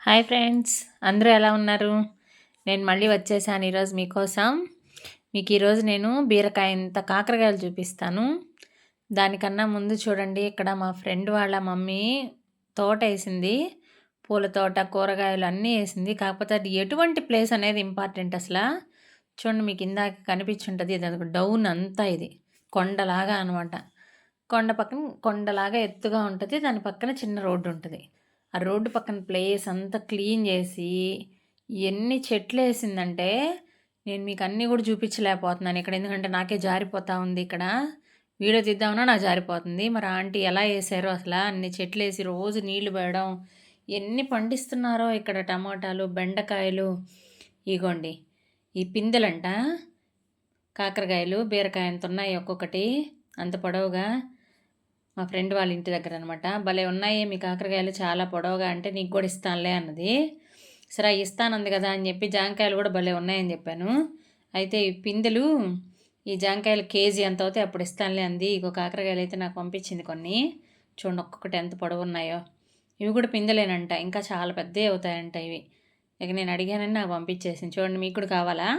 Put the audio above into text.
Hi friends, అందరూ ఎలా ఉన్నారు? నేను మళ్ళీ వచ్చేసాను ఈరోజు మీకోసం. మీకు ఈరోజు నేను బీరకాయంత కాకరకాయలు చూపిస్తాను. దానికన్నా ముందు చూడండి, ఇక్కడ మా ఫ్రెండ్ వాళ్ళ మమ్మీ తోట వేసింది. పూల తోట, కూరగాయలు అన్నీ వేసింది. కాకపోతే అది ఎటువంటి ప్లేస్ అనేది ఇంపార్టెంట్ అసలు. చూడండి, మీకు ఇందాక కనిపించుంటుంది. ఇది డౌన్ అంతా, ఇది కొండలాగా అనమాట. కొండలాగా ఎత్తుగా ఉంటుంది. దాని పక్కన చిన్న రోడ్డు ఉంటుంది. ఆ రోడ్డు పక్కన ప్లేస్ అంతా క్లీన్ చేసి ఎన్ని చెట్లు వేసిందంటే నేను మీకు అన్నీ కూడా చూపించలేకపోతున్నాను ఇక్కడ, ఎందుకంటే నాకే జారిపోతూ ఉంది. ఇక్కడ వీడియో తీద్దామన్నా నాకు జారిపోతుంది. మరి ఆంటీ ఎలా వేసారో అసలు, అన్ని చెట్లు వేసి రోజు నీళ్లు పోయడం, ఎన్ని పండిస్తున్నారో ఇక్కడ. టమాటాలు, బెండకాయలు, ఇగోండి ఈ పిందెలంట కాకరకాయలు, బీరకాయ అంత ఉన్నాయి ఒక్కొక్కటి, అంత పొడవుగా. మా ఫ్రెండ్ వాళ్ళ ఇంటి దగ్గర అనమాట. భలే ఉన్నాయి మీ కాకరకాయలు, చాలా పొడవుగా, అంటే నీకు కూడా ఇస్తానులే అన్నది. సరే ఇస్తానంది కదా అని చెప్పి జాంకాయలు కూడా భలే ఉన్నాయని చెప్పాను. అయితే ఈ పిందెలు, ఈ జాంకాయలు కేజీ ఎంత అవుతాయి అప్పుడు ఇస్తానులే అంది. ఇగో కాకరకాయలు అయితే నాకు పంపించింది కొన్ని. చూడండి ఒక్కొక్కటి ఎంత పొడవు ఉన్నాయో. ఇవి కూడా పిందెలేనంట, ఇంకా చాలా పెద్దవి అవుతాయంట ఇవి. ఇక నేను అడిగానని నాకు పంపించేసింది. చూడండి, మీకు కూడా కావాలా?